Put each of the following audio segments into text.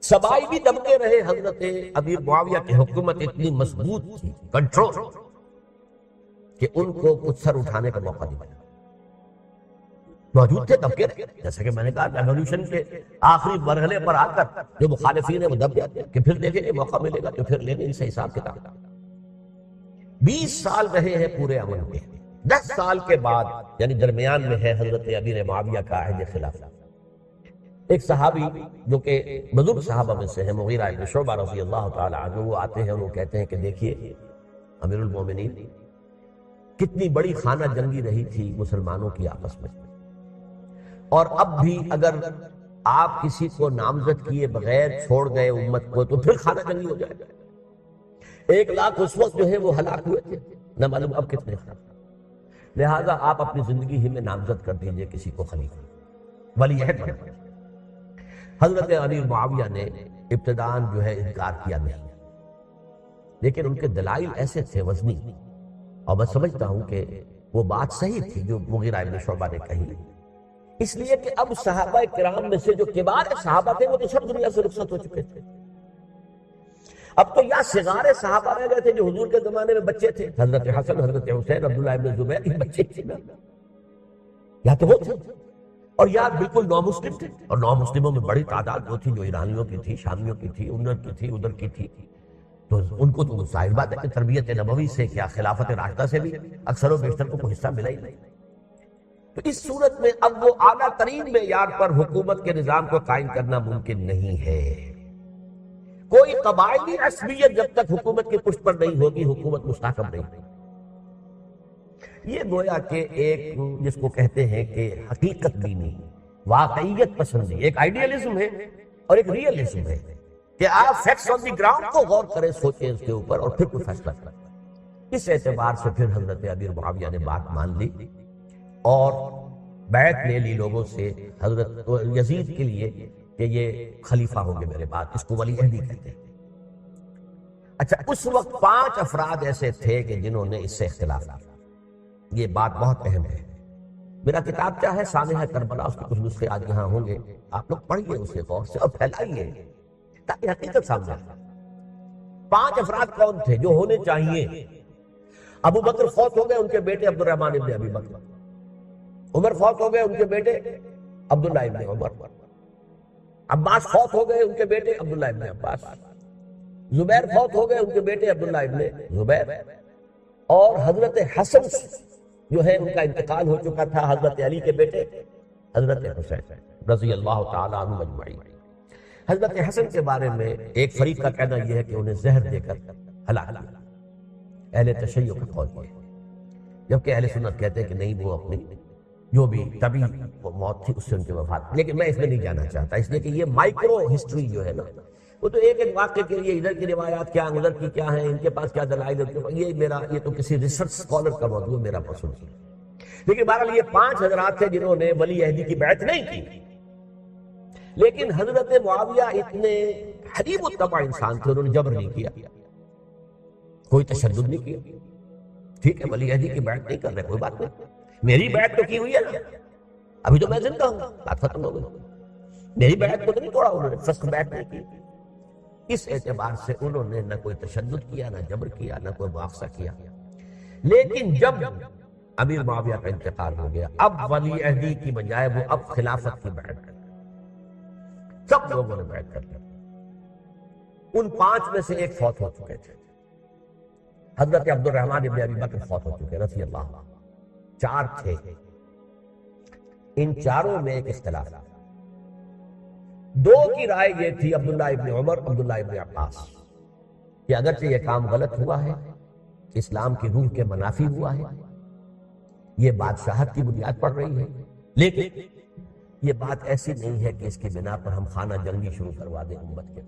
سبائی بھی دبکے رہے، حضرت امیر معاویہ کی حکومت اتنی مضبوط تھی، کنٹرول، کہ ان کو کچھ سر اٹھانے کا موقع نہیں ملا۔ موجود تھے، دبکے رہے، جیسا کہ میں نے کہا ریولوشن کے آخری مرحلے پر آ کر جو مخالفین ہیں وہ دب جاتے ہیں کہ پھر دیکھیں گے موقع ملے گا تو پھر لیں گے ان سے حساب کتاب۔ 20 سال رہے ہیں پورے امن کے، 10 سال کے بعد یعنی درمیان میں ہے حضرت امیر معاویہ کا عہد خلافت۔ ایک صحابی جو کہ بزرگ صحابہ میں سے ہیں، مغیرہ ابن شعبہ رضی اللہ تعالی عنہ، وہ آتے ہیں اور وہ کہتے ہیں کہ دیکھیے امیر المومنین، کتنی بڑی خانہ جنگی رہی تھی مسلمانوں کی آپس میں، اور اب بھی اگر آپ کسی کو نامزد کیے بغیر چھوڑ گئے امت کو تو پھر خانہ جنگی ہو جائے گا۔ 1 لاکھ اس وقت جو ہے وہ ہلاک ہوئے تھے، نہ معلوم اب کتنے خلاف۔ لہٰذا آپ اپنی زندگی ہی میں نامزد کر دیجئے کسی کو خلیفہ، ولی عہد بنا۔ حضرت امیر معاویہ نے ابتداً جو ہے انکار کیا نہیں، لیکن ان کے دلائل ایسے تھے وزنی، اور میں سمجھتا ہوں کہ وہ بات صحیح تھی جو مغیرہ ابن شعبہ نے کہی، اس لیے کہ اب صحابہ کرام میں سے جو کبار صحابہ تھے وہ تو سب دنیا سے رخصت ہو چکے تھے۔ اب تو یا صغار صحابہ رہ گئے تھے جو حضور کے زمانے میں بچے تھے، حضرت حسن، حضرت حسین، عبداللہ ابن زبیر، یہ بچے تھے، یا تو وہ تھے، اور یا بالکل نو مسلم تھے، اور نو مسلموں میں بڑی تعداد وہ تھی جو ایرانیوں کی تھی، شامیوں کی تھی، ادھر کی تھی، تو ان کو تو ظاہر بات ہے کہ تربیت نبوی سے کیا خلافت راشدہ سے بھی اکثر و بیشتر کو کوئی حصہ ملا ہی نہیں۔ تو اس صورت میں اب وہ اعلیٰ ترین معیار پر حکومت کے نظام کو قائم کرنا ممکن نہیں ہے۔ کوئی قبائلی عصبیت جب تک حکومت کی پشت پر نہیں ہوگی، حکومت مستحکم نہیں ہوگی۔ یہ گویا کہ ایک جس کو کہتے ہیں کہ حقیقت بینی، واقعیت پسندی، ایک آئیڈیالزم ہے اور ایک ریئلزم ہے کہ آپ فیکٹس آن دی گراؤنڈ کو غور کریں، سوچیں اس کے اوپر اور پھر کوئی فیصلہ کریں۔ اس اعتبار سے پھر حضرت امیر معاویہ نے بات مان لی اور بیعت لے لی لوگوں سے حضرت یزید کے لیے کہ یہ خلیفہ ہوں گے میرے بعد، اس کو ولی عہدی کہتے ہیں۔ اچھا، اس وقت 5 افراد ایسے تھے کہ جنہوں نے اس سے اختلاف کیا۔ یہ بات بہت اہم ہے۔ میرا کتاب کیا ہے، سانحہ کربلا، اس کے کچھ نسخے آج یہاں ہوں گے، آپ لوگ پڑھیے اسے غور سے اور پھیلائیے تاکہ حقیقت سامنے آئے۔ 5 افراد کون تھے جو ہونے چاہیے؟ ابو بکر فوت ہو گئے، ان کے بیٹے عبد الرحمن ابن ابی بکر۔ عمر فوت ہو گئے، ان کے بیٹے عبداللہ ابن عمر۔ عباس فوت ہو گئے، ان کے بیٹے عبداللہ ابن عباس۔ زبیر فوت ہو گئے، ان کے بیٹے عبداللہ ابن زبیر۔ اور حضرت حسن جو ہے ان کا انتقال ہو چکا تھا، حضرت علی کے بیٹے حضرت حسین رضی اللہ تعالی عنہ مجمعین۔ حضرت حسن کے بارے میں ایک فریق کا کہنا یہ ہے کہ انہیں زہر دے کر ہلاک کیا، اہل تشیع کا قول ہے، جبکہ اہل سنت کہتے ہیں کہ نہیں، وہ اپنی جو بھی طبی موت تھی اس سے ان کی وفات۔ لیکن میں اس میں نہیں جانا چاہتا، اس لیے کہ یہ مائکرو ہسٹری جو ہے نا، وہ تو ایک ایک واقعے کے لیے ادھر کی روایات کیا ہیں، ادھر کی کیا ہیں، ان کے پاس کیا دلائل ہے، یہ تو کسی ریسرچ اسکالر کا موضوع ہے، میرا پسند ہے۔ لیکن بہرحال یہ 5 حضرات تھے جنہوں نے ولی عہدی کی بیعت نہیں کی، لیکن حضرت معاویہ اتنے حریب الطبع انسان تھے، انہوں نے جبر نہیں کیا، کوئی تشدد نہیں کیا۔ ٹھیک ہے، ولی عہدی کی بیعت نہیں کر رہے، کوئی بات نہیں، میری بیعت تو کی ہوئی ہے نا، ابھی تو میں زندہ ہوں، بات ختم ہو گئی، میری بیعت کو تو نہیں توڑا انہوں نے، فسخ بیعت نہیں کی۔ اس اعتبار سے انہوں نے نہ کوئی تشدد کیا، نہ جبر کیا، نہ کوئی مواخذہ کیا۔ لیکن جب امیر معاویہ کا انتقال ہو گیا، اب ولی عہدی کی بجائے وہ اب خلافت کی بیعت کر، سب لوگوں نے بیعت کر لی۔ ان 5 میں سے ایک فوت ہو چکے تھے، حضرت عبد الرحمن ابن ابی بکر فوت ہو چکے رضی اللہ عنہ۔ 4 تھے، ان 4 میں ایک اختلاف تھا۔ 2 کی رائے یہ تھی، عبداللہ ابن عمر، عبداللہ ابن عباس، کہ اگرچہ یہ کام غلط ہوا ہے، اسلام کی روح کے منافی ہوا ہے، یہ بادشاہت کی بنیاد پڑ رہی ہے، لیکن یہ بات ایسی نہیں ہے کہ اس کی بنا پر ہم خانہ جنگی شروع کروا دیں، امت کے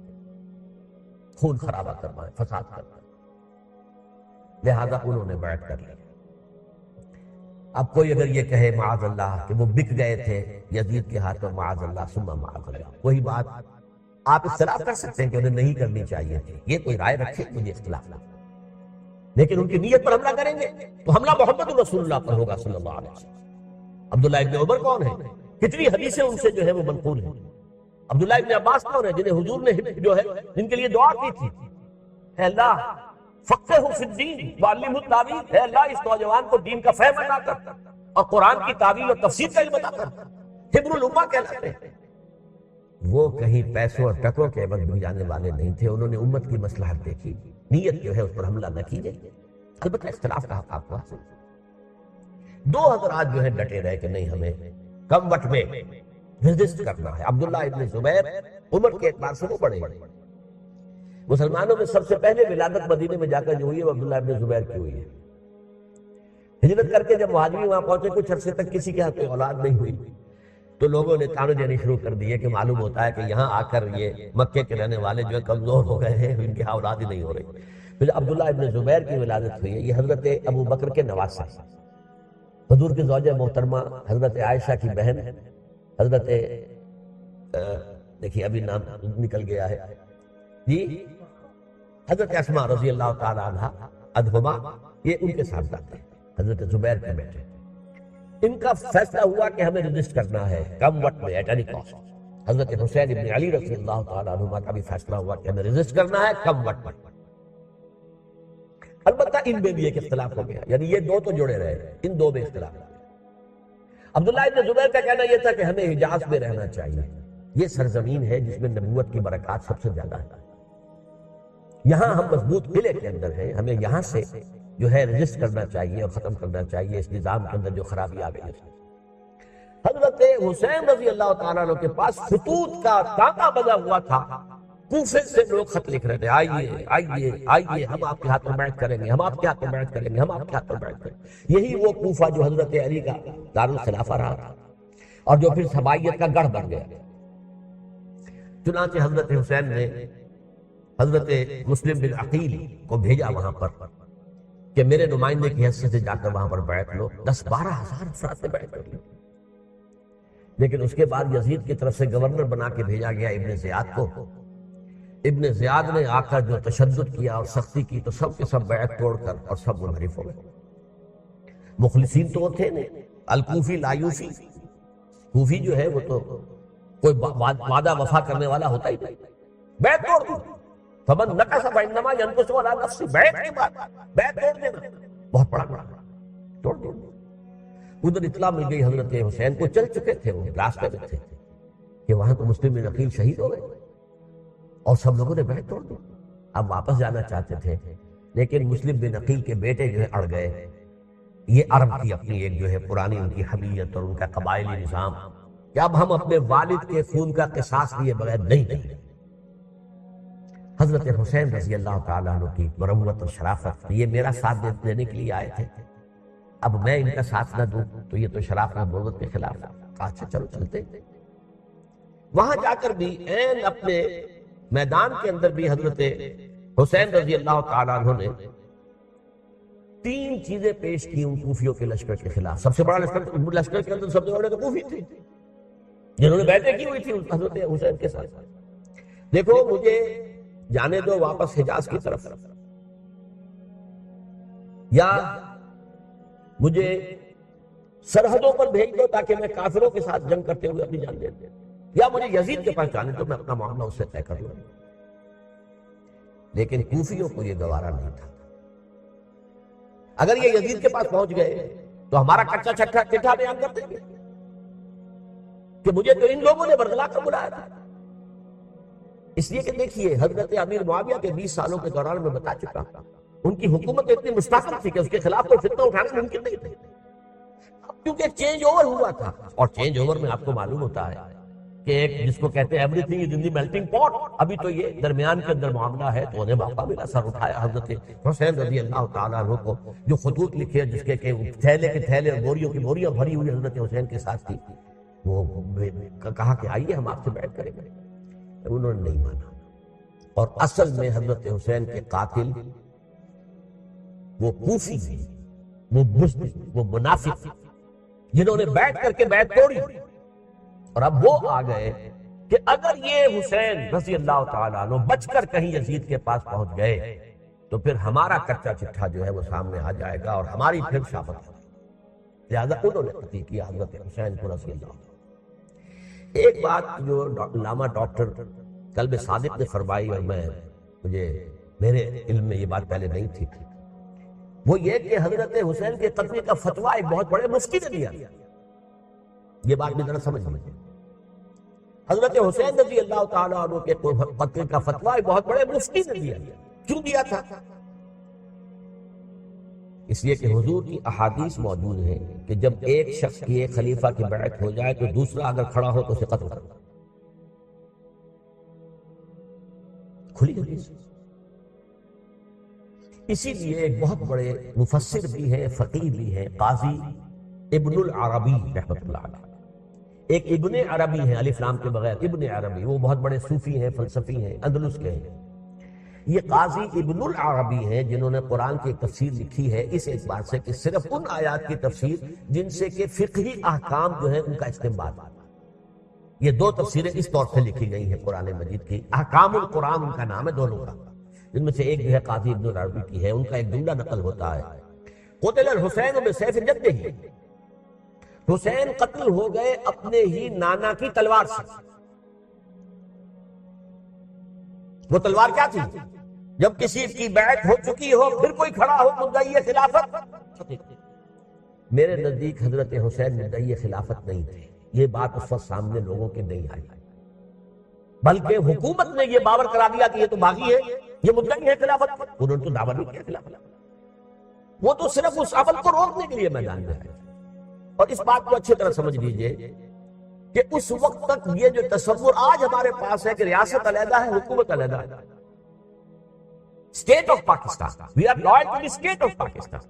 خون خرابہ کروائیں، فساد کروائیں۔ لہذا انہوں نے بیعت کر لی۔ اب کوئی اگر یہ کہے معاذ اللہ کہ وہ بک گئے تھے یزید کے ہاتھوں، معاذ اللہ ثم معاذ اللہ، وہی بات آپ اختلاف کر سکتے ہیں کہ انہیں نہیں کرنی چاہیے تھی، یہ کوئی رائے رکھے، مجھے اختلاف نہ، لیکن ان کی نیت پر حملہ کریں گے تو حملہ محمد رسول اللہ پر ہوگا صلی اللہ علیہ وسلم۔ عبداللہ ابن عمر کون ہے؟ کتنی حدیثیں ان سے جو ہے وہ منقول ہیں، عبداللہ ابن عباس کون ہے؟ جنہیں حضور نے جو ہے جن کے لیے دعا کی تھی، اے اللہ فقہہ فی الدین وعلمہ التاویل، اے اللہ اس نوجوان کو دین کا فہم عطا کر اور قرآن کی تعویل اور تفسیر کا علم عطا کر، حبر الامہ کہلاتے ہیں۔ وہ کہیں پیسوں اور ٹکوں کے عوض بھی جانے والے نہیں تھے، انہوں نے امت کی مصلحت دیکھی، نیت جو ہے اس پر حملہ نہ کیجیے۔ البتہ اختلاف کا حق ہوا، دو حضرات جو ہے ڈٹے رہے کہ نہیں ہمیں کم وقت میں ریزسٹ کرنا ہے۔ عبداللہ ابن زبیر عمر کے اعتبار سے وہ بڑے مسلمانوں میں سب سے پہلے ولادت مدینے میں جا کر جو ہوئی ہے وہ عبداللہ ابن زبیر کی ہوئی ہے۔ ہجرت کر کے جب مہاجرین وہاں پہنچے کچھ عرصے تک کسی کے ہاں کوئی اولاد نہیں ہوئی تو لوگوں نے تانے دینے شروع کر دیے کہ معلوم ہوتا ہے کہ یہاں آ کر یہ مکے کے رہنے والے جو ہے کمزور ہو گئے ہیں، ان کے ہاں اولاد ہی نہیں ہو رہی۔ پھر عبداللہ ابن زبیر کی ولادت ہوئی ہے، یہ حضرت ابو بکر کے نواسہ، حضور کی زوجہ محترمہ حضرت عائشہ کی بہن، حضرت دیکھیے ابھی نام نکل گیا ہے جی، حضرت اسماء رضی اللہ تعالی عنہ عنہما، یہ ان کے ساتھ جاتے ہیں، حضرت زبیر کے بیٹے۔ ان کا فیصلہ ہوا کہ ہمیں رجسٹ کرنا ہے کم وقت میں ایٹ اینی کاسٹ۔ حضرت حسین ابن علی رضی اللہ تعالی عنہما کا بھی فیصلہ ہوا کہ ہمیں رجسٹ کرنا ہے کم وقت میں۔ البتہ ان میں بھی ایک اختلاف ہو گیا، یعنی یہ دو تو جڑے رہے، ان دو میں اختلاف ہو گیا۔ عبداللہ ابن زبیر کا کہنا یہ تھا کہ ہمیں حجاز میں رہنا چاہیے، یہ سرزمین ہے جس میں نبوت کی برکات سب سے زیادہ ہے، یہاں ہم مضبوط قلعے کے اندر ہیں، ہمیں یہاں سے جو ہے رجسٹ کرنا چاہیے اور ختم کرنا چاہیے اس نظام کے اندر جو خرابی آ گئی ہے۔ حضرت حسین رضی اللہ تعالیٰ عنہ کے پاس خطوط کا تانتا بنا ہوا تھا، کوفے سے لوگ خط لکھ رہے تھے، آئیے آئیے آئیے ہم آپ کے ہاتھ میں بیعت کریں گے، ہم آپ کے ہاتھ میں بیعت کریں گے، ہم آپ کے ہاتھ میں بیعت کریں گے۔ یہی وہ کوفہ جو حضرت علی کا دارالخلافہ رہا تھا اور جو پھر سبائیت کا گڑھ بن گیا۔ چنانچہ حضرت حسین نے حضرت مسلم بن عقیل کو بھیجا وہاں پر کہ میرے نمائندے کی حیثیت سے جا کر وہاں پر بیعت لو۔ 10-12 ہزار افراد نے بیعت کر لی، لیکن اس کے بعد یزید کی طرف سے گورنر بنا کے بھیجا گیا ابن زیاد کو۔ ابن زیاد نے آ کر جو تشدد کیا اور سختی کی تو سب کے سب بیعت توڑ کر اور سب منحرف ہو گئے۔ مخلصین تو وہ تھے نہیں، الکوفی لایوفی، کوفی جو ہے وہ تو کوئی وعدہ وفا کرنے والا ہوتا ہی نہیں، بیعت توڑ دی۔ فمن نقص فانما ينقص على نفسه، بیعت کے بعد بیعت توڑ دینا بہت بڑا توڑ دینا۔ ادھر اطلاع مل گئی حضرت حسین کو، چل چکے تھے وہ راستے میں تھے کہ وہاں تو مسلم بن عقیل شہید ہو گئے اور سب لوگوں نے بیعت توڑ دی۔ اب واپس جانا چاہتے تھے لیکن مسلم بن عقیل کے بیٹے جو ہے اڑ گئے۔ یہ عرب کی اپنی ایک جو ہے پرانی ان کی حمیت اور ان کا قبائلی نظام کہ اب ہم اپنے والد کے خون کا قصاص لیے بغیر نہیں رہیں۔ حضرت حسین رضی اللہ تعالیٰ عنہ کی مروت اور شرافت، یہ میرا ساتھ دینے کے لیے آئے تھے، اب میں ان کا ساتھ نہ دوں تو یہ تو شرافت اور مروت کے خلاف ہے۔ اچھا چلو چلتے۔ وہاں جا کر بھی عین اپنے میدان کے اندر بھی حضرت حسین رضی اللہ تعالیٰ عنہ نے 3 چیزیں پیش کی ان کوفیوں کے لشکر کے خلاف۔ سب سے بڑا لشکر کے اندر سب سے بڑے تو کوفی تھے جنہوں نے بیعتیں کی ہوئی تھی حضرت حسین کے ساتھ۔ دیکھو مجھے جانے دو واپس حجاز کی طرف، یا مجھے سرحدوں پر بھیج دو تاکہ میں کافروں کے ساتھ جنگ کرتے ہوئے اپنی جان دے دوں، یا مجھے یزید کے پاس جانے دو، میں اپنا معاملہ اس سے طے کر لوں۔ لیکن کوفیوں کو یہ گوارا نہیں تھا۔ اگر یہ یزید کے پاس پہنچ گئے تو ہمارا کچا چٹھا بیان کر دیں گے کہ مجھے تو ان لوگوں نے برگلا کر بلایا تھا۔ اس لیے کہ دیکھیے حضرت امیر معاویہ کے 20 سالوں کے دوران میں بتا چکا ان کی حکومت اتنی مستحکم تھی کہ اس کے خلاف کوئی فتنہ اٹھانا ممکن نہیں تھا، کیونکہ چینج اوور ہوا تھا۔ اور چینج اوور میں آپ کو معلوم ہوتا ہے کہ ایک جس کو کہتے ہیں every thing is in the melting پاٹ، ابھی تو یہ درمیان کے اندر معاملہ ہے، تو انہیں موقع ملا، سر اٹھایا حضرت حسین رضی اللہ تعالیٰ عنہ کو، جو خطوط لکھے جس کے تھیلے کے تھیلے اور بوریوں کی بوریاں بھری ہوئی حضرت حسین کے ساتھ تھی، وہ کہا کہ آئیے ہم آپ سے بیعت کریں گے۔ انہوں نے نہیں مانا، اور اصل میں حضرت حسین کے قاتل وہ کوفی تھے، وہ بزدل، وہ منافق، جنہوں نے بیعت کر کے بیعت توڑی۔ اور اب وہ آ گئے کہ اگر یہ حسین رضی اللہ تعالیٰ عنہ بچ کر کہیں یزید کے پاس پہنچ گئے تو پھر ہمارا کچا چٹھا جو ہے وہ سامنے آ جائے گا اور ہماری پھر شامت ہے۔ لہذا انہوں نے قتل کیا حضرت حسین کو رضی اللہ عنہ۔ ایک بات جو علامہ ڈاکٹر قلب صادق نے فرمائی، اور میرے علم میں یہ بات پہلے نہیں تھی، وہ یہ کہ حضرت حسین کے قتل کا فتویٰ ایک بہت بڑے مفتی نے دیا۔ یہ بات بھی ذرا سمجھ لیجیے، حضرت حسین رضی اللہ تعالیٰ عنہ کے قتل کا فتویٰ ایک بہت بڑے مفتی نے دیا۔ کیوں دیا تھا؟ اس لیے کہ حضور کی احادیث موجود ہیں کہ جب ایک شخص کی ایک خلیفہ کی بیعت ہو جائے تو دوسرا اگر کھڑا ہو تو اسے قتل کرو۔ کھلی حدیث۔ اسی لیے ایک بہت بڑے مفسر بھی ہیں، فقیہ بھی ہیں، قاضی ابن العربی رحمۃ اللہ علیہ۔ ایک ابن عربی ہیں، الف لام کے بغیر، ابن عربی، وہ بہت بڑے صوفی ہیں، فلسفی ہیں، اندلس کے ہیں۔ یہ قاضی ابن العربی ہیں جنہوں نے قرآن کی ایک تفسیر لکھی ہے اس اعتبار سے کہ صرف ان آیات کی تفسیر جن سے کہ فقہی احکام جو ہے ان کا استنباط آتا ہے۔ یہ دو تفسیریں اس طور سے لکھی گئی ہیں قرآن مجید کی، احکام القرآن ان کا نام ہے دونوں کا، جن میں سے ایک جو ہے قاضی ابن العربی کی ہے۔ ان کا ایک جملہ نقل ہوتا ہے، قتل الحسین بسیف جدہ، حسین قتل ہو گئے اپنے ہی نانا کی تلوار سے۔ وہ تلوار کیا تھی؟ جب کسی کی بیعت ہو چکی ہو پھر کوئی کھڑا ہو مدعی خلافت، میرے نزدیک حضرت حسین مدعی خلافت نہیں تھے۔ یہ بات اس وقت سامنے لوگوں کے نہیں آئی، بلکہ حکومت نے یہ باور کرا دیا کہ یہ تو باغی ہے، یہ مدعی ہے خلافت۔ انہوں نے تو دعویٰ نہیں کیا خلافت، وہ تو صرف اس عمل کو روکنے کے لیے میدان میں آئے۔ اور اس بات کو اچھی طرح سمجھ لیجئے کہ اس وقت تک یہ جو تصور آج ہمارے پاس ہے کہ ریاست علیحدہ ہے، حکومت علیحدہ ہے، state of Pakistan, we are loyal to the state of Pakistan,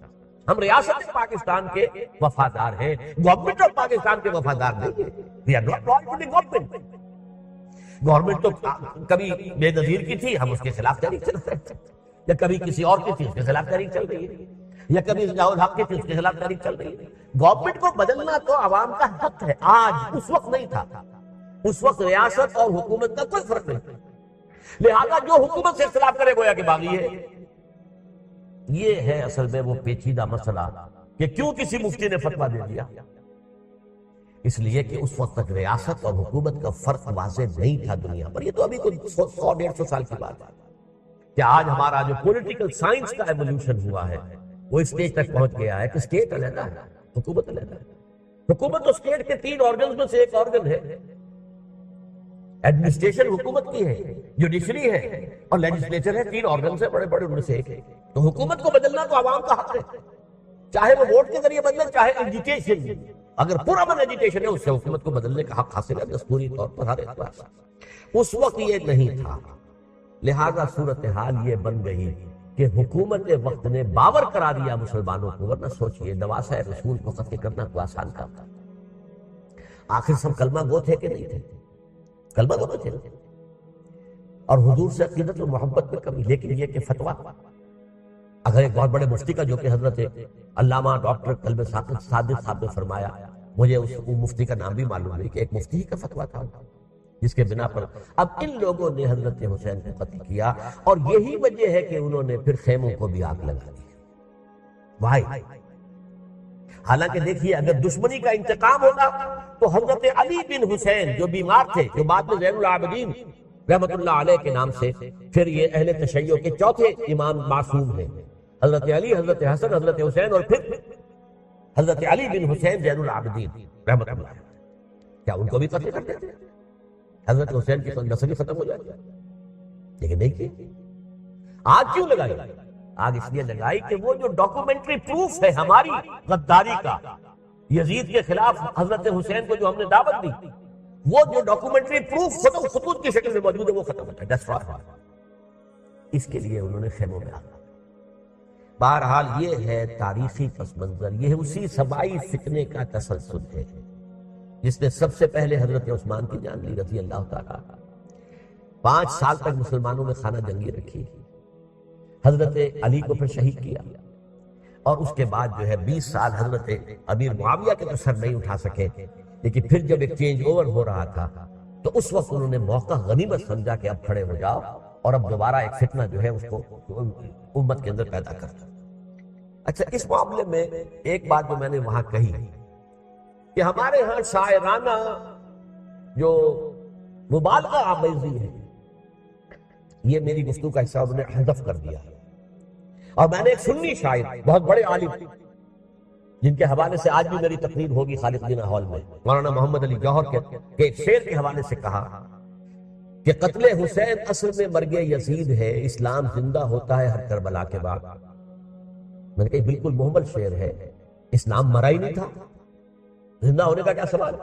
ہم ریاست پاکستان کے وفادار ہیں، گورنمنٹ آف پاکستان کے وفادار نہیں ہیں۔ We are not loyal to the government. Government تو کبھی بے نظیر کی تھی، ہم اس کے خلاف تحریک چل رہے ہیں، یا کبھی کسی اور کی تھی اس کے خلاف تحریک چل رہی ہے، یا کبھی ضیاء الحق کی تھی اس کے خلاف تحریک چل رہی ہے۔ گورنمنٹ کو بدلنا تو عوام کا حق ہے، آج، اس وقت نہیں تھا۔ اس وقت ریاست اور حکومت کا کوئی فرق نہیں تھا، لہذا جو حکومت سے اختلاف کرے گویا کہ باغی ہے۔ یہ ہے اصل میں وہ پیچیدہ مسئلہ کہ کیوں کسی مفتی نے فتویٰ دے دیا، اس لیے کہ اس وقت تک ریاست اور حکومت کا فرق واضح نہیں تھا دنیا پر۔ یہ تو ابھی کوئی 100-150 سال کی بات ہے کہ آج ہمارا جو پولیٹیکل سائنس کا ایولیوشن ہوا ہے وہ اس اسٹیج تک پہنچ گیا ہے کہ اسٹیٹ علیحدہ ہے، حکومت علیحدہ ہے۔ حکومت تو اسٹیٹ کے 3 آرگنز میں سے ایک آرگن ہے، ایڈمنسٹریشن حکومت کی ہے، جوڈیشری ہے اور لیجسلیچر ہے، 3 آرگن سے بڑے بڑے ان میں سے ایک ہے۔ تو حکومت کو بدلنا تو عوام کا حق ہے، چاہے وہ ووٹ کے ذریعے بدلے چاہے ایجیٹیشن، اگر پرامن ایجیٹیشن ہے اس سے حکومت کو بدلنے کا حق حاصل ہے دستوری طور پر ہر اعتبار سے۔ اس وقت یہ نہیں تھا، لہذا صورتحال یہ بن گئی کہ حکومت وقت نے باور کرا دیا مسلمانوں کو، ورنہ سوچئے نواسۂ رسول کو قتل کرنا کوئی آسان کام تھا؟ آخر سب کلمہ گو تھے کہ نہیں تھے؟ کلمہ گو تھے، اور حضور سے عقیدت و محبت میں کمی، لیکن یہ کہ فتویٰ اگر ایک بہت بڑے مفتی کا جو کہ حضرت علامہ ڈاکٹر قلب صادق صاحب نے فرمایا، مجھے اس مفتی کا نام بھی معلوم نہیں کہ ایک مفتی کا فتویٰ تھا جس کے بنا پر اب ان لوگوں نے حضرت حسین کو قتل کیا، اور یہی وجہ ہے کہ انہوں نے پھر خیموں کو بھی آگ لگا دی۔ بھائی حالانکہ دیکھیے اگر دشمنی کا انتقام ہوگا تو حضرت علی بن حسین جو بیمار تھے، جو بعد میں زین العابدین رحمت اللہ علیہ کے نام سے پھر یہ اہل تشیع کے چوتھے امام معصوم ہیں، حضرت علی، حضرت حسن، حضرت حسین، اور پھر حضرت علی بن حسین زین العابدین رحمت اللہ علیہ، کیا ان کو بھی قتل کرتے تھے؟ حضرت حسین کی نسل ہی ختم ہو جاتی، لیکن نہیں کی۔ آگ کیوں لگائی؟ آگ اس لیے لگائی کہ وہ جو ڈاکومنٹری پروف ہے ہماری غداری کا یزید کے خلاف حضرت حسین کو جو ہم نے دعوت دی، وہ جو ڈاکومنٹری پروف خطوط کی شکل میں موجود ہے وہ ختم ہوتا ہے، ڈسٹرائے ہوا۔ اس کے لیے انہوں نے خیموں میں آگ۔ بہرحال یہ ہے تاریخی پس منظر، یہ اسی سبائی فتنے کا تسلسل ہے جس نے سب سے پہلے حضرت عثمان کی جان لی رضی اللہ تعالیٰ، 5 سال تک مسلمانوں میں خانہ جنگی رکھی، حضرت علی کو پھر شہید کیا، اور اس کے بعد جو ہے 20 سال حضرت امیر معاویہ کے تو سر نہیں اٹھا سکے، لیکن پھر جب ایک چینج اوور ہو رہا تھا تو اس وقت انہوں نے موقع غنیمت سمجھا کہ اب کھڑے ہو جاؤ اور اب دوبارہ ایک فتنہ جو ہے اس کو امت کے اندر پیدا کرتا۔ اچھا، اس معاملے میں ایک بات جو میں نے وہاں کہی کہ ہمارے ہاں شاعرانہ جو مبالغہ آمیزی ہے، یہ میری گفتگو کا حصہ انہوں نے حذف کر دیا ہے۔ اور میں نے ایک سنی شاعر، بہت بڑے عالم، جن کے حوالے سے آج بھی میری تقریر ہوگی خالق جناح ہال میں، مولانا محمد علی جوہر کے ایک شعر کے حوالے سے کہا کہ قتل حسین اصل میں مرگ یزید ہے، اسلام زندہ ہوتا ہے ہر کربلا کے بعد۔ میں نے کہا بالکل محمل شعر ہے، اسلام مرا ہی نہیں تھا، زندہ ہونے کا کیا سوال؟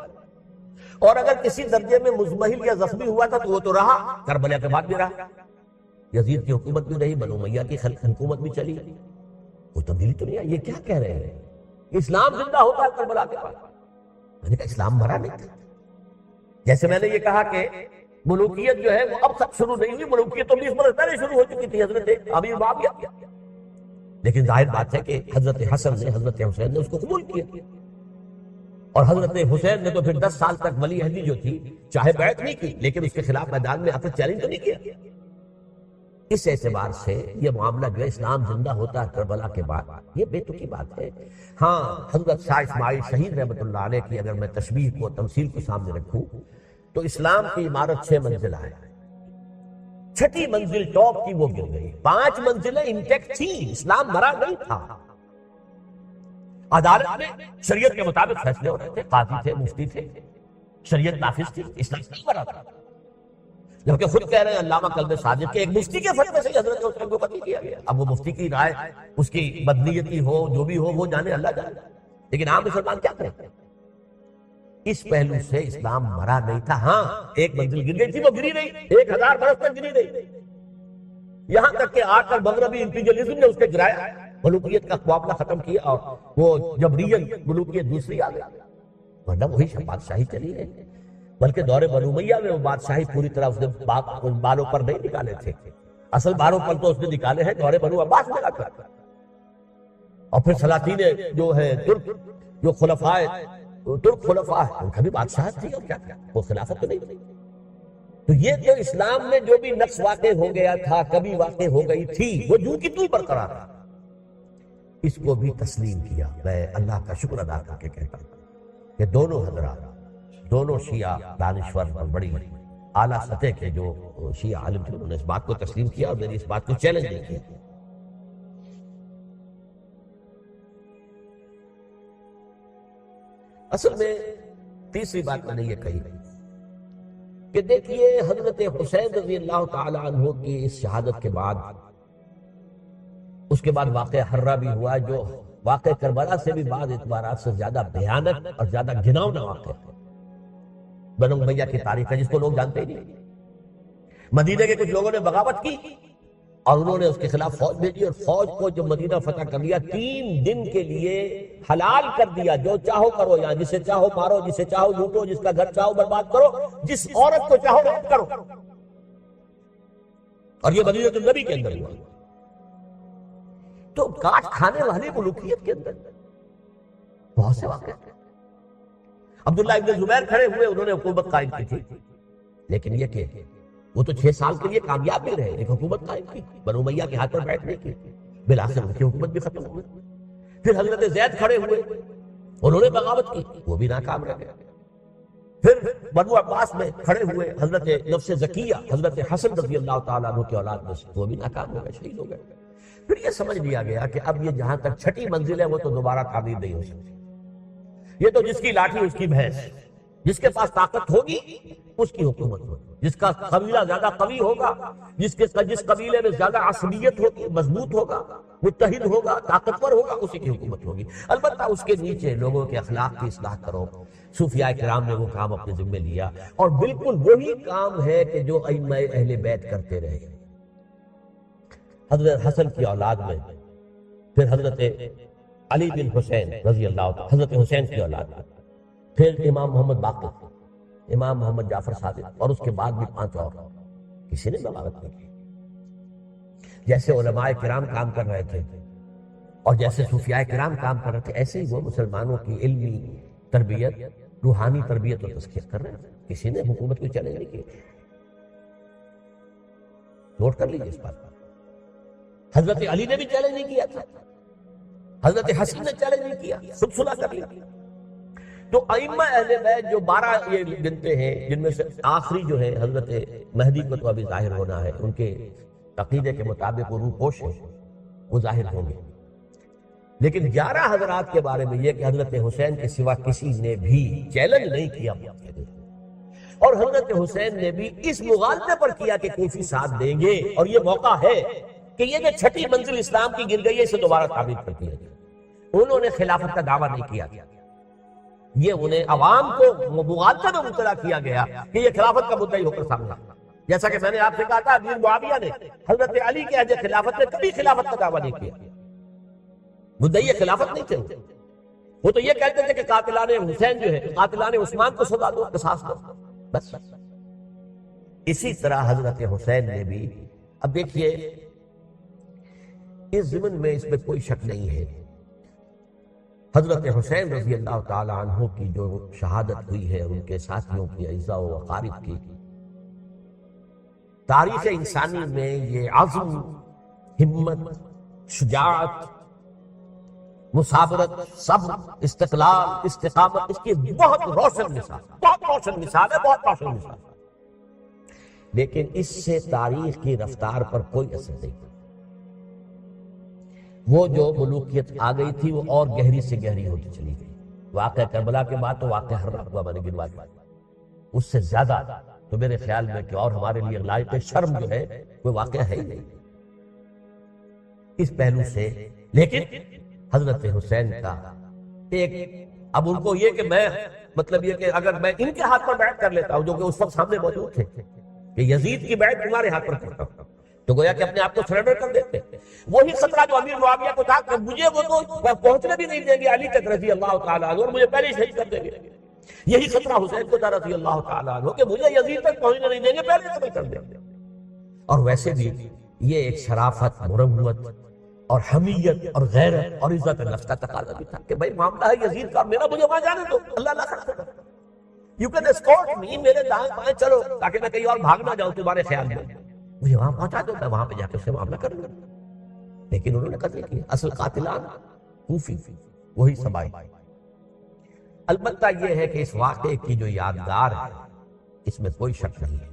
اور اگر کسی درجے میں مزمحل یا زخمی ہوا تھا تو وہ تو رہا، کربلا کے بعد بھی رہا، یزید کی حکومت بھی رہی، بنو امیہ کی حکومت بھی چلی، کوئی تبدیلی تو نہیں آئی۔ یہ کیا کہہ رہے ہیں؟ اسلام زندہ ہوتا ہے کربلا کے بعد۔ میں نے کہا اسلام مرا نہیں تھا۔ جیسے میں نے یہ کہا کہ ملوکیت جو ہے وہ اب تک شروع نہیں ہوئی، ملوکیت تو 20 برس پہلے شروع ہو چکی تھی حضرت ابی معاویہ، لیکن ظاہر بات ہے کہ حضرت حسن نے، حضرت حسین نے اس کو قبول کیا، اور حضرت حسین نے تو پھر 10 سال تک ولی عہدی جو تھی چاہے بیعت نہیں کی، لیکن اس کے خلاف میدان میں آ کر چیلنج تو نہیں کیا۔ اس اعتبار سے یہ معاملہ جو ہے اسلام زندہ ہوتا ہے کربلا کے بعد، یہ بے تکی بات ہے۔ ہاں، حضرت شاہ اسماعیل شہید رحمۃ اللہ علیہ کی اگر میں تشبیہ کو، تمثیل کو سامنے رکھوں تو اسلام کی عمارت 6 منزلہ ہے، 6ٹھی منزل ٹاپ کی وہ گر گئی، 5 منزلیں انٹیکٹ تھی، اسلام مرا نہیں تھا۔ عدالت میں شریعت کے مطابق فیصلے ہو رہے تھے، قاضی تھے، مفتی تھے، شریعت نافذ تھی، اسلام نہیں مرا تھا۔ جبکہ خود کہہ رہے ہیں علامہ کلب صادق کہ ایک مفتی کے فتوے سے حضرت حسین کو قتل کیا گیا۔ اب وہ مفتی کی رائے، اس کی بدنیتی ہو، جو بھی ہو، وہ جانے، اللہ جانے، لیکن عام مسلمان کیا کریں؟ اس پہلو سے اسلام مرا نہیں تھا۔ ہاں، ایک منزل گر گئی تھی، وہ گری نہیں، 1000 برس تک گری نہیں، یہاں تک کہ آ کر مغربی انٹیلیجنس نے اس کے گرایا، ملوکیت کا معاملہ ختم کیا، اور وہ جبریل ملوکیت دوسری آ گئی، ورنہ وہی بادشاہی چلی ہے۔ بلکہ دور بنو امیہ میں وہ بادشاہی پوری طرح اس نے بالوں پر نہیں نکالے تھے، اصل بالوں پر تو اس نے نکالے ہیں دور بنو عباس میں لگا کر، اور پھر سلاطین جو ہے ترک، جو ترک خلفاء ہیں، ان کا بھی بادشاہت تھی، اور کیا وہ خلافت تو نہیں تھی۔ تو یہ جو اسلام میں جو بھی نقص واقع ہو گیا تھا، کبھی واقع ہو گئی تھی، وہ جو کی تو برقرار رہا، اس کو بھی تسلیم کیا۔ میں اللہ کا شکر ادا کر کے کہتا ہوں کہ دونوں حضرات، دونوں شیعہ دانشور اور بڑی اعلیٰ سطح کے جو شیعہ عالم تھے، انہوں نے اس بات کو تسلیم کیا اور میری اس بات کو چیلنج نہیں کیا۔ اصل میں تیسری بات میں نے یہ کہی کہ دیکھیے حضرت حسین رضی اللہ تعالی عنہ کی اس شہادت کے بعد، اس کے بعد واقعہ حرہ بھی ہوا، جو واقعہ کربلا سے بھی بعض اعتبارات سے زیادہ بھیانک اور زیادہ گھناؤنا واقعہ ہے، بنو امیہ کی تاریخ ہے جس کو لوگ جانتے ہی نہیں۔ مدینہ کے کچھ لوگوں نے بغاوت کی اور انہوں نے اس کے خلاف فوج بھیجی، اور فوج کو جو مدینہ فتح کر لیا، 3 دن کے لیے حلال کر دیا، جو چاہو کرو، یہاں جسے چاہو مارو، جسے چاہو لوٹو، جس کا گھر چاہو برباد کرو، جس عورت کو چاہو ریپ کرو۔ اور یہ مدینہ النبی کے اندر ہوا، تو کاٹ کھانے والی ملوکیت کے اندر بہت سے واقع ہیں۔ عبداللہ ابن زبیر کھڑے ہوئے، انہوں نے حکومت قائم کی تھی، لیکن یہ کہ وہ تو 6 سال کے لیے کامیاب بھی رہے، ایک حکومت قائم کی، بنو امیہ کے ہاتھ پر بیٹھ نہیں کی، بالآخر ان کی حکومت بھی ختم ہو گئی۔ پھر حضرت زید کھڑے ہوئے، انہوں نے بغاوت کی، وہ بھی ناکام رہ گئے۔ پھر بنو عباس میں کھڑے ہوئے حضرت نفس زکیہ، حضرت حسن رضی اللہ تعالیٰ عنہ کی اولاد میں سے، وہ بھی ناکام ہو گئے، شہید ہو گئے۔ پھر یہ سمجھ لیا گیا کہ اب یہ جہاں تک 6ٹھی منزل ہے وہ تو دوبارہ تعمیر نہیں ہو سکتی، یہ تو جس کی لاٹھی اس کی بھینس، جس کے پاس طاقت ہوگی اس کی حکومت ہوگی، جس کا قبیلہ زیادہ قوی ہوگا، جس قبیلے میں زیادہ عصبیت ہوگی، مضبوط ہوگا، متحد ہوگا، طاقتور ہوگا، اسی کی حکومت ہوگی۔ البتہ اس کے نیچے لوگوں کے اخلاق کی اصلاح کرو۔ صوفیاء کرام نے وہ کام اپنے ذمہ لیا، اور بالکل وہی کام ہے کہ جو ائمہ اہل بیت کرتے رہے۔ حضرت حسن کی اولاد میں پھر حضرت علی بن حسین رضی اللہ عنہ، حضرت حسین کی اولاد میں پھر امام محمد باقر، امام محمد جعفر صادق، اور اس کے بعد بھی 5 اور، کسی نے بغاوت نہیں کی۔ جیسے علماء کرام کام کر رہے تھے اور جیسے صوفیاء کرام کام کر رہے تھے، ایسے ہی وہ مسلمانوں کی علمی تربیت، روحانی تربیت اور تزکیہ کر رہے تھے، کسی نے حکومت کو چیلنج نہیں کی۔ نوٹ کر لیجیے اس بات پر، حضرت علی نے بھی چیلنج نہیں کیا تھا، حضرت حسن نے چیلنج نہیں کیا، خود صلح کر لیا۔ تو ائمہ اہل بیت جو 12 یہ گنتے ہیں، جن میں سے آخری جو ہے حضرت مہدی کو تو ابھی ظاہر ہونا ہے، ان کے عقیدے کے مطابق وہ روح پوش ہیں، وہ ظاہر ہوں گے، لیکن 11 حضرات کے بارے میں یہ کہ حضرت حسین کے سوا کسی نے بھی چیلنج نہیں کیا، اور حضرت حسین نے بھی اس مغالطے پر کیا کہ کوفی ساتھ دیں گے، اور یہ موقع ہے کہ یہ جو چھٹی منزل اسلام کی گر گئی ہے اسے دوبارہ ثابت کر دیا گیا۔ انہوں نے خلافت کا دعویٰ نہیں کیا، یہ انہیں عوام کو مغالطے میں مبتلا کیا گیا کہ یہ خلافت کا مدعی ہو کر سامنے آیا۔ جیسا کہ میں نے آپ سے کہا تھا، امیر معاویہ نے حضرت علی کے عہد خلافت میں کبھی خلافت کا دعویٰ نہیں کیا، مدعی خلافت نہیں تھے، وہ تو یہ کہتے تھے کہ قاتلان حسین جو ہے، قاتلان عثمان کو سزا دو، قصاص دو، بس۔ اسی طرح حضرت حسین نے بھی، اب دیکھیے اس ضمن میں اس میں کوئی شک نہیں ہے، حضرت حسین رضی اللہ تعالی عنہ کی جو شہادت ہوئی ہے، ان کے ساتھیوں کی، اعزاء و اقارب کی، تاریخ انسانی میں یہ عزم، ہمت، شجاعت، مثابرت، صبر، استقلال، استقامت، اس کی بہت روشن مثال، بہت روشن مثال ہے، بہت روشن مثال ہے، لیکن اس سے تاریخ کی رفتار پر کوئی اثر نہیں۔ وہ جو ملوکیت آ گئی تھی وہ اور گہری سے گہری ہوتی چلی گئی۔ واقعہ کربلا کے بعد تو واقعہ ہر ہوا میں نے گنوا دیا، اس سے زیادہ تو میرے خیال میں کہ اور ہمارے لیے لائق شرم جو ہے وہ واقعہ ہے ہی نہیں اس پہلو سے۔ لیکن حضرت حسین کا ایک، اب ان کو یہ کہ میں، مطلب یہ کہ اگر میں ان کے ہاتھ پر بیعت کر لیتا ہوں جو کہ اس وقت سامنے موجود تھے کہ یزید کی بیعت تمہارے ہاتھ پر کرتا ہوں، تو گویا کہ اپنے آپ کو سرنڈر کر دیتے۔ وہی خطرہ جو امیر معاویہ کو تھا کہ مجھے وہ تو پہنچنے بھی نہیں دیں گے علی تک رضی اللہ تعالیٰ عنہ، اور مجھے پہلے ہی شہید کر دیں گے، یہی خطرہ حسین کو تھا رضی اللہ تعالیٰ عنہ کہ مجھے یزید تک پہنچنے نہیں دیں گے، پہلے قتل کر دیں گے۔ اور ویسے بھی یہ ایک شرافت، مروت اور حمیت اور غیرت اور عزت نفس کا تقاضا بھی تھا کہ بھائی معاملہ ہے یزید کا، میرا مجھے وہاں جانے دو، اللہ نہ کرے، یو کین اسکورٹ می، میرے دائیں بائیں چلو تاکہ میں کہیں اور بھاگ نہ جاؤں تمہارے خیال میں، مجھے وہاں پہنچا دو، میں وہاں پہ جا کے اس سے معاملہ کر لوں۔ لیکن انہوں نے قتل کیا، اصل قاتلان کوفی، وہی سبائی۔ البتہ یہ ہے کہ اس واقعے کی جو یادگار ہے اس میں کوئی شک نہیں ہے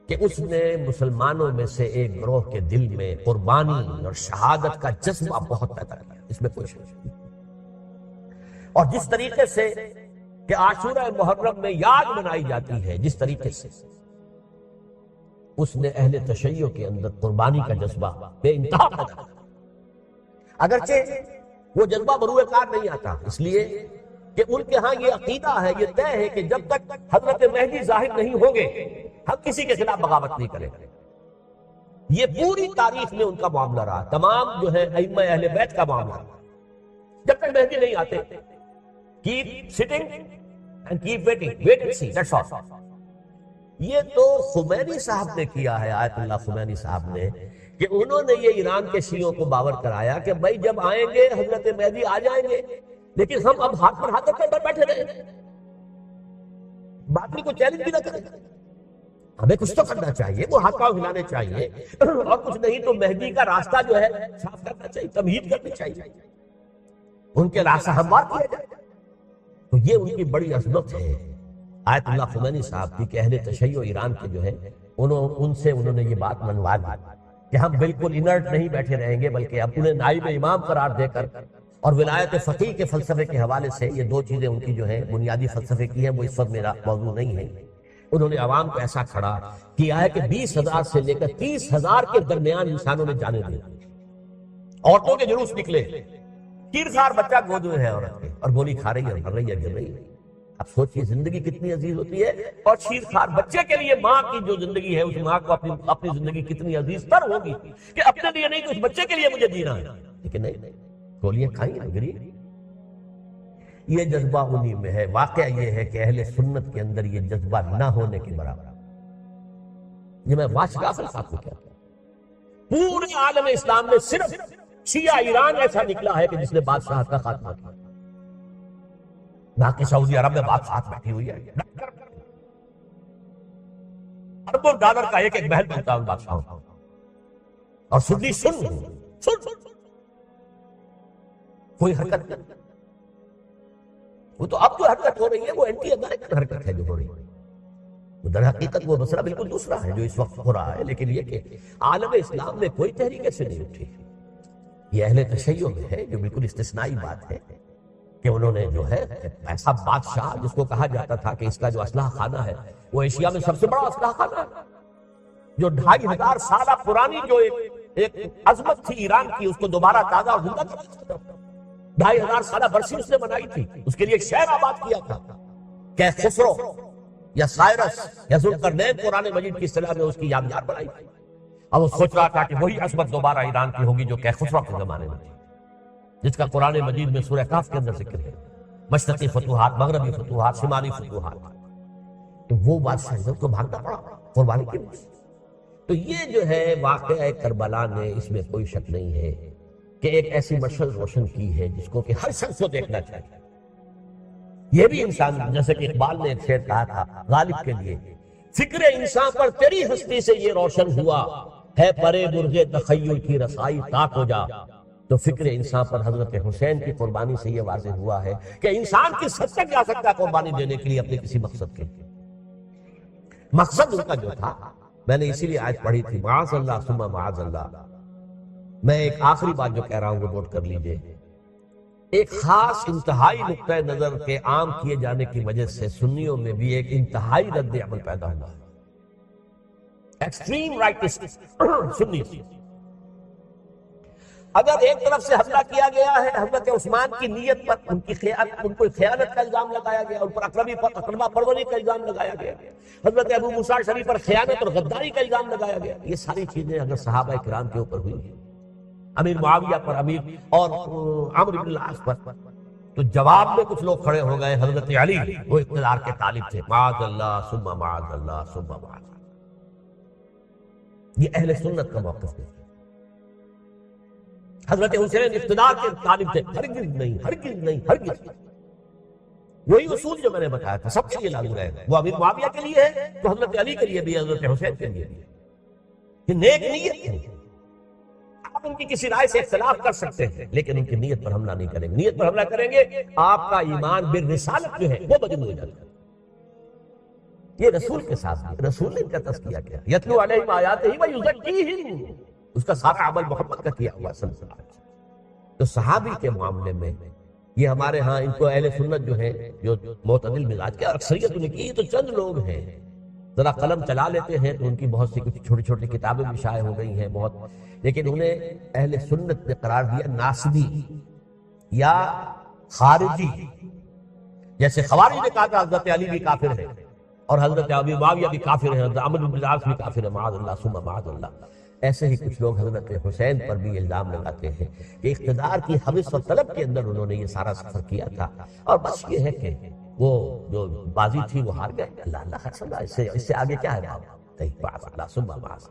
کہ اس نے مسلمانوں میں سے ایک گروہ کے دل میں قربانی اور شہادت کا جذبہ بہت پیدا کیا، اس میں کوئی شک نہیں۔ اور جس طریقے سے کہ عاشورہ محرم میں یاد منائی جاتی ہے، جس طریقے سے اس نے اہل تشیع کے اندر قربانی کا جذبہ بے انتہا پیدا کیا، اگرچہ وہ جذبہ بروئے کار نہیں آتا، اس لیے کہ ان کے ہاں یہ عقیدہ ہے، یہ طے ہے کہ جب تک حضرت مہدی ظاہر نہیں ہوں گے ہم کسی کے خلاف بغاوت نہیں کریں گے۔ یہ پوری تاریخ میں ان کا معاملہ رہا، تمام جو ہے ائمہ اہل بیت کا معاملہ رہا، جب تک مہدی نہیں آتے keep sitting and keep waiting, wait and see, that's all۔ یہ تو خمینی صاحب نے کیا ہے، آیت اللہ خمینی صاحب نے، کہ انہوں نے یہ ایران کے شیعوں کو باور کرایا کہ بھائی جب آئیں گے حضرت مہدی آ جائیں گے، لیکن ہم اب ہاتھ پر ہاتھ رکھے بیٹھے رہے، باطل کو چیلنج بھی نہ کریں، ہمیں کچھ تو کرنا چاہیے، وہ ہاتھ پاؤں ہلانے چاہیے، اور کچھ نہیں تو مہدی کا راستہ جو ہے صاف کرنا چاہیے، تمہید کرنی چاہیے، ان کے راستہ ہموار کیا جائے۔ تو یہ ان کی بڑی عظمت ہے آیت اللہ خمینی صاحب کی کہ اہل تشیع ایران کے جو ہے ان سے انہوں نے یہ بات منوا دی کہ ہم بالکل انرٹ نہیں بیٹھے رہیں گے، بلکہ اب انہیں نائب امام قرار دے کر اور ولایت فقیہ کے فلسفے کے حوالے سے، یہ دو چیزیں ان کی جو ہیں بنیادی فلسفے کی ہیں، وہ اس وقت میرا موضوع نہیں ہے، انہوں نے عوام کو ایسا کھڑا کیا ہے کہ 20,000 سے لے کر 30,000 کے درمیان انسانوں نے جانے دی، عورتوں کے جلوس نکلے، چیرخوار بچہ گود میں ہے عورت کے، اور گولی کھا رہی ہے، مر رہی ہے، گر رہی ہے۔ اب سوچئے زندگی کتنی عزیز ہوتی ہے، اور چیرخوار بچے کے لیے ماں کی جو زندگی ہے، اس ماں کو اپنی زندگی کتنی عزیز تر ہوگی کہ اپنے لیے نہیں تو اس بچے کے لیے مجھے جینا ہے، لیکن نہیں، گولیاں کھائیں گری۔ یہ جذبہ انہی میں ہے۔ واقعہ یہ ہے کہ اہل سنت کے اندر یہ جذبہ نہ ہونے کے برابر، یہ میں واشغافل صاحب کو کہتا ہوں، پورے عالم اسلام میں صرف شیعہ ایران ایسا نکلا ہے کہ جس نے بادشاہت کا خاتمہ کیا، باقی سعودی عرب میں بادشاہت بیٹھی ہوئی ہے، اربوں ڈالر کا ایک ایک محل بنتا ہے ان بادشاہوں کا، اور سنی سن کوئی حرکت نہیں۔ وہ تو اب جو حرکت ہو رہی ہے وہ اینٹی امریکن حرکت ہے جو ہو رہی ہے. در حقیقت وہ مسئلہ بالکل دوسرا ہے جو اس وقت ہو رہا ہے. لیکن یہ کہ عالم اسلام میں کوئی تحریک ایسے نہیں اٹھی. یہ اہل تشیع میں ہے جو بالکل استثنائی بات ہے کہ انہوں نے جو ہے ایسا بادشاہ جس کو کہا جاتا تھا کہ اس کا جو اسلحہ خانہ ہے وہ ایشیا میں سب سے بڑا اسلحہ خانہ ہے, جو 2500 سالہ پرانی جو ایک عظمت تھی ایران کی, اس کو دوبارہ تازہ اور زندہ کر دیا. 2500 سالہ برسی اس نے بنائی تھی, اس کے لیے ایک شہر آباد کیا تھا. کہ خسرو یا سائرس یا ذوالقرنین قرآن مجید کی اصطلاح میں اس کی یادگار بنائی تھی. اب وہ سوچ رہا تھا کہ وہی عظمت دوبارہ ایران کی ہوگی جو کہ خسرو کے زمانے میں تھی, جس کا قرآن مجید میں سورہ کہف کے اندر ذکر ہے. مشرقی فتوحات, مغربی فتوحات, شمالی فتوحات. تو وہ بادشاہ کو بھاگنا پڑا قربانی کی وجہ سے. تو یہ جو ہے واقعہ کربلا نے, اس میں کوئی شک نہیں ہے کہ ایک ایسی مشعل روشن کی ہے جس کو کہ ہر شخص کو دیکھنا چاہیے. یہ بھی انسان, جیسے کہ اقبال نے ایک شعر کہا تھا غالب کے لیے, فکر انسان پر تیری ہستی سے یہ روشن ہوا ہے, پرے مرغ تخیل کی رسائی طاق ہو جا. تو فکر انسان پر حضرت حسین کی قربانی سے یہ واضح ہوا ہے کہ انسان کس حد تک جا سکتا ہے قربانی دینے کے لیے اپنے کسی مقصد کے. مقصد ان کا جو تھا, میں نے اسی لیے آج پڑھی تھی, معاذ اللہ ثم معاذ اللہ. میں ایک آخری بات جو کہہ رہا ہوں وہ نوٹ کر لیجئے. ایک خاص انتہائی نقطۂ نظر کے عام کیے جانے کی وجہ سے سنیوں میں بھی ایک انتہائی رد عمل پیدا ہوا. ایکسٹریم رائٹسٹ سنی, اگر ایک طرف سے حملہ کیا گیا ہے حضرت عثمان کی نیت پر, ان کو خیانت کا الزام لگایا گیا, ان پر اقربا پروری کا الزام لگایا گیا, حضرت ابو موسیٰ شریف پر خیانت اور غداری کا الزام لگایا گیا. یہ ساری چیزیں اگر صحابہ کرام کے اوپر ہوئی, امیر معاویہ پر, امیر اور عمرو بن العاص پر, تو جواب میں کچھ لوگ کھڑے ہو گئے. حضرت علی وہ اقتدار کے طالب تھے, معاذ اللہ ثم معاذ اللہ ثم معاذ اللہ. یہ اہل سنت کا موقف ہے. حضرت حسین اقتدار کے طالب تھے, ہرگز نہیں, ہرگز نہیں, ہرگز. وہی اصول جو میں نے بتایا تھا سب کے لیے لاگو رہے گا. وہ امیر معاویہ کے لیے ہے تو حضرت علی کے لیے بھی, حضرت حسین کے لیے بھی. یہ نیک نیت ہے. آپ ان کی کسی رائے سے اختلاف کر سکتے ہیں لیکن ان کی نیت پر حملہ نہیں کریں گے. نیت پر حملہ کریں گے آپ کا ایمان بالرسالت جو ہے وہ بدل ہو جاتا ہے. یہ رسول کے ساتھ, رسول نے ان کا تذکیہ کیا, یتلو علیہم آیاتہ ویزکیہم, اس کا سارا عمل محمد کا کیا ہوا صلی اللہ علیہ وسلم. تو صحابی کے معاملے میں یہ ہمارے ہاں ان کو اہل سنت جو ہے جو معتدل مزاج کے, اکثریت نے کی, یہ تو چند لوگ ہیں ذرا قلم چلا لیتے ہیں تو ان کی بہت سی کچھ چھوٹی چھوٹی کتابیں بھی شائع ہو گئی ہیں بہت, لیکن انہیں اہل سنت نے قرار دیا ناسبی یا خارجی. جیسے خوارج نے کہا تھا حضرت علی بھی کافر ہے اور حضرت ابی معاویہ بھی کافر ہے, حضرت عمرو بن العاص بھی کافر ہے, معاذ اللہ ثم معاذ اللہ. ایسے ہی کچھ لوگ حضرت حسین پر بھی الزام لگاتے ہیں کہ اقتدار کی حوث و طلب کے اندر انہوں نے یہ سارا سفر کیا تھا, اور بس یہ ہے کہ وہ جو بازی تھی وہ ہار گئے. اللہ اللہ خیر سمجھا, اس سے آگے کیا ہے بابا, اللہ ثم معاذ.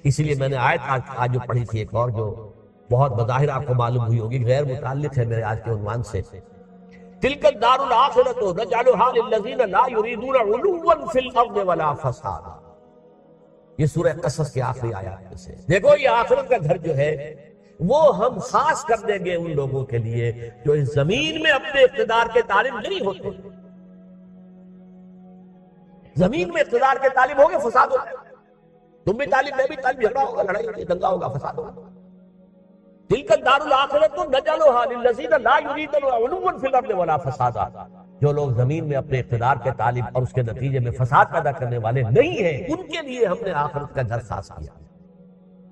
اسی لیے میں نے آیت آج جو پڑھی تھی ایک اور جو بہت بظاہر آپ کو معلوم ہوئی ہوگی, غیر متعلق ہے میرے آج کے عنوان سے, تلک الدار الآخرۃ نجعلھا للذین لا یریدون علوا فی الارض ولا فسادا. یہ سورہ قصص کے آخری آیات میں سے. دیکھو یہ آخرت کا گھر جو ہے وہ ہم خاص کر دیں گے ان لوگوں کے لیے جو اس زمین میں اپنے اقتدار کے طالب نہیں ہوتے. زمین میں اقتدار کے طالب ہو گے فساد ہوگا, تم بھی طالب میں بھی طالب, جھگڑا ہوگا, لڑائی ہوگی, دنگا ہوگا, فساد ہوگا. تلک الدار الآخرۃ نجعلھا للذین لا یریدون علوا فی الارض ولا فسادا. جو لوگ زمین میں اپنے اقتدار کے طالب اور اس کے نتیجے میں فساد پیدا کرنے والے نہیں ہیں ان کے لیے ہم نے آخرت کا گھر خاص کیا.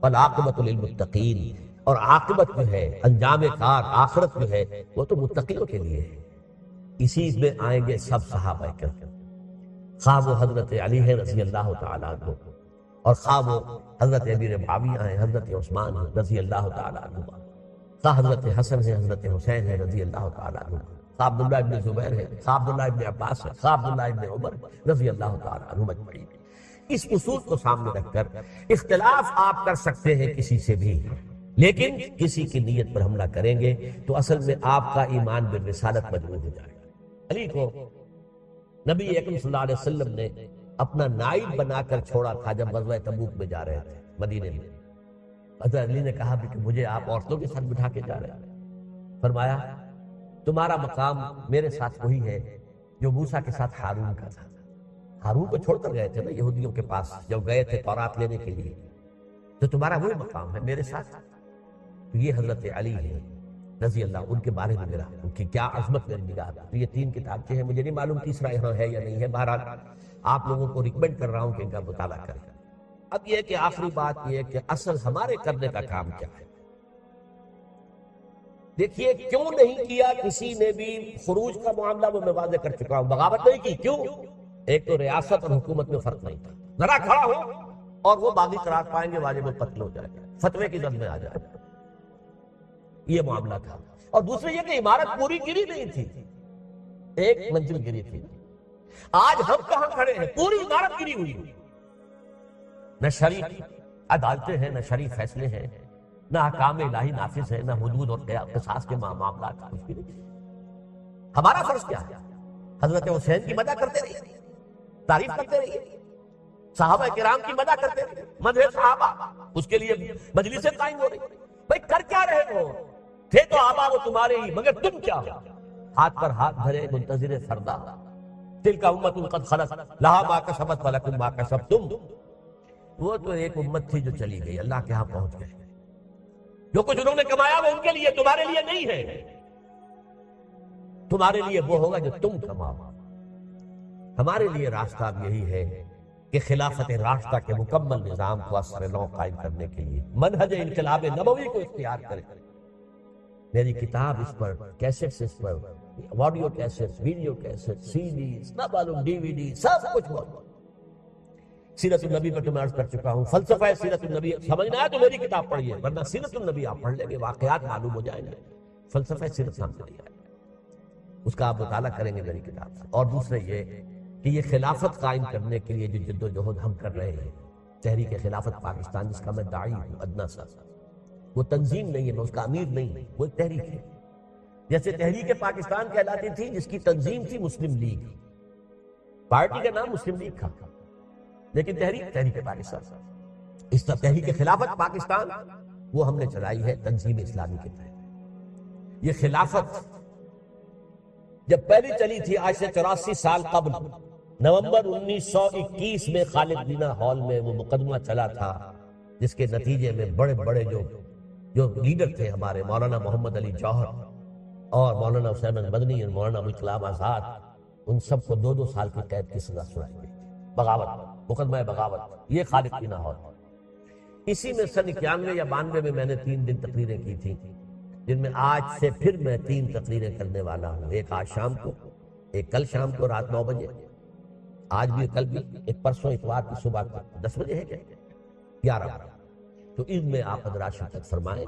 والعاقبۃ للمتقین, اور عاقبت جو ہے, انجام کار, آخرت جو ہے وہ تو متقیوں کے لیے ہے. اسی میں آئیں گے سب صحابہ کرام, خواہ وہ حضرت علی ہے رضی اللہ تعالیٰ عنہ, اور خواہ وہ حضرت امیر معاویہ ہیں, حضرت عثمان ہیں رضی اللہ تعالیٰ عنہ, خواہ حضرت حسن ہے, حضرت حسین ہے رضی اللہ تعالیٰ عنہ, خواہ عبداللہ ابن زبیر ہے, خواہ عبداللہ ابن عباس ہے, خواہ عبداللہ ابن عمر رضی اللہ تعالیٰ عنہ مجمعین. اس اصول کو سامنے رکھ کر اختلاف آپ کر سکتے ہیں کسی سے بھی, لیکن کسی کی نیت پر حملہ کریں گے تو اصل میں آپ کا ایمان بالرسالت مجروح ہو جائے گا. علی کو نبی اکرم صلی اللہ علیہ وسلم نے اپنا نائب بنا کر چھوڑا تھا جب غزوہ تبوک میں جا رہے تھے مدینے میں. حضرت علی نے کہا کہ مجھے آپ عورتوں کے ساتھ بٹھا کے جا رہے ہیں, فرمایا تمہارا مقام میرے ساتھ وہی ہے جو موسیٰ کے ساتھ ہارون کا تھا. ہارون کو چھوڑ کر گئے تھے نا یہودیوں کے پاس جب گئے تھے تورات لینے کے لیے، تو تمہارا وہی مقام ہے میرے ساتھ. تو یہ حضرت علی ہے رضی اللہ، ان کے بارے میں میرا ان کی کیا عظمت میری نگاہ میں. تو یہ 3 کتابیں ہیں، مجھے نہیں معلوم تیسرا یہاں ہے یا نہیں ہے. بہرحال آپ لوگوں کو ریکمینڈ کر رہا ہوں کہ ان کا مطالعہ کریں. اب یہ کہ آخری بات یہ ہے کہ اصل ہمارے کرنے کا کام کیا ہے. دیکھیے کیوں نہیں کیا کسی نے بھی خروج کا معاملہ، وہ میں واضح کر چکا ہوں. بغاوت نہیں کی، کیوں؟ ایک تو ریاست اور حکومت میں فرق نہیں تھا. ذرا کھڑا ہو اور وہ باغی قرار پائیں گے، واجب القتل ہو جائے گا، فتوے کی زد میں آ جائے گا. یہ معاملہ تھا. اور دوسرے یہ کہ عمارت پوری گری نہیں تھی، ایک منزل گری تھی. آج ہم کہاں کھڑے ہیں؟ پوری عمارت گری ہوئی. نہ شرعی عدالتیں ہیں، نہ شرعی فیصلے ہیں، نہ احکام الہی نافذ ہے، نہ حدود اور قصاص کے معاملات کچھ بھی نہیں. ہمارا فرض کیا ہے؟ حضرت حسین کی مدح کرتے رہیے، تعریف کرتے رہیے، صحابہ کرام کی مدح کرتے رہیے، مدح صحابہ، اس کے لیے مجلسیں قائم ہو رہی. بھئی کر کیا رہے ہو؟ تھے تو آبا وہ تمہارے ہی، مگر تم کیا ہو؟ ہاتھ پر ہاتھ دھرے منتظر فردا. تلک امت قد خلت لہا ما کسبت ولکم ما کسبتم. وہ تو ایک امت تھی جو چلی گئی، اللہ کے ہاں پہنچ گئے. جو کچھ انہوں نے کمایا وہ ان کے لیے، تمہارے لیے نہیں ہے. تمہارے لیے وہ ہوگا جو تم کماؤ. ہمارے لیے راستہ اب یہی ہے کہ خلافت راشدہ کے مکمل نظام کو اثر نو قائم کرنے کے لیے منہج انقلاب نبوی کو اختیار کریں. میری کتاب اس پر، کیسٹس اس پر، آڈیو کیسٹ، ویڈیو کیسٹ، سی ڈیز، نہ معلوم ڈی وی ڈی، سب کچھ موجود. سیرت النبی پر تو میں عرض کر چکا ہوں. فلسفہ سیرت النبی سمجھنا ہے تو میری کتاب پڑھیے، ورنہ سیرت النبی آپ پڑھ لیں گے، واقعات معلوم ہو جائیں گے، فلسفہ سیرت سامنے نہیں آئے گا. اس کا آپ مطالعہ کریں گے میری کتاب سے. اور دوسرے یہ کہ یہ خلافت قائم کرنے کے لیے جو جد و جہد ہم کر رہے ہیں، تحریک خلافت پاکستان جس کا میں داعی ہوں ادنا سا، وہ تنظیم نہیں ہے، میں اس کا امیر نہیں ہوں، وہ ایک تحریک ہے. جیسے تحریک پاکستان کہلاتی تھی جس کی تنظیم تھی مسلم لیگ، پارٹی کا نام مسلم لیگ تھا، لیکن تحریک پاکستان. اس طرح تحریک خلافت پاکستان وہ ہم نے چلائی ہے تنظیم اسلامی کے تحت. یہ خلافت جب پہلی چلی تھی آج سے 84 سال قبل، نومبر 1921 میں خالد مینا ہال میں وہ مقدمہ چلا تھا، جس کے نتیجے میں بڑے بڑے جو لیڈر تھے ہمارے، مولانا محمد علی جوہر اور مولانا حسین مدنی اور مولانا ابوالکلام آزاد، ان سب کو 2 سال کی قید کی سزا سنائی گئی. بغاوت، مقدمہ بغاوت، یہ خالد مینا ہال. اسی میں سن 91 یا 92 میں نے 3 دن تقریریں کی تھیں، جن میں آج سے پھر میں 3 تقریریں کرنے والا ہوں. ایک آج شام کو، ایک کل شام کو رات 9 بجے، آج بھی کل بھی، ایک پرسوں اتوار کی صبح کو 10 بجے ہے کیا 11 بجے. تو ان میں آپ حضرات شرکت فرمائیں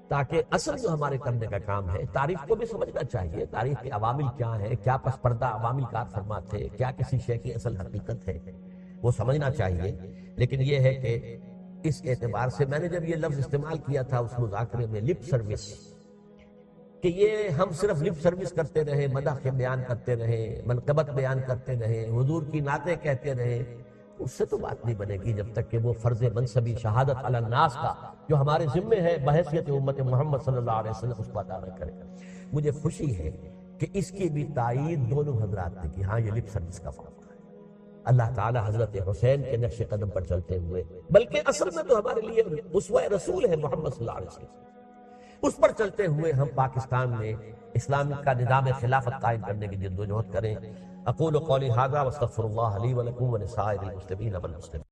تاکہ اصل جو ہمارے کرنے کا کام ہے، تاریخ کو بھی سمجھنا چاہیے. تاریخ کے عوامل کیا ہیں، کیا پس پردہ عوامل کار فرمات تھے، کیا کسی شے کی اصل حقیقت ہے، وہ سمجھنا چاہیے. لیکن یہ ہے کہ اس اعتبار سے میں نے جب یہ لفظ استعمال کیا تھا اس مذاکرے میں، لپ سروس، کہ یہ ہم صرف لپ سروس کرتے رہے، مدح کے بیان کرتے رہے، منقبت بیان کرتے رہے، حضور کی نعتیں کہتے رہے، اس سے تو بات نہیں بنے گی جب تک کہ وہ فرض منصبی شہادت علی الناس کا جو ہمارے ذمے ہے بحیثیت امت محمد صلی اللہ علیہ وسلم اس کو ادا نہ کرے. مجھے خوشی ہے کہ اس کی بھی تائید دونوں حضرات نے کی. ہاں یہ لپ سروس کا فائدہ ہے. اللہ تعالی حضرت حسین کے نقش قدم پر چلتے ہوئے، بلکہ اصل میں تو ہمارے لیے اسوہ رسول ہے محمد صلی اللہ علیہ وسلم، اس پر چلتے ہوئے ہم پاکستان میں اسلام کا نظام خلافت قائم کرنے کی جد و جہد کریں. اقول قولی ھذا واستغفر اللہ لی ولکم ولسائر المسلمین والمسلمات.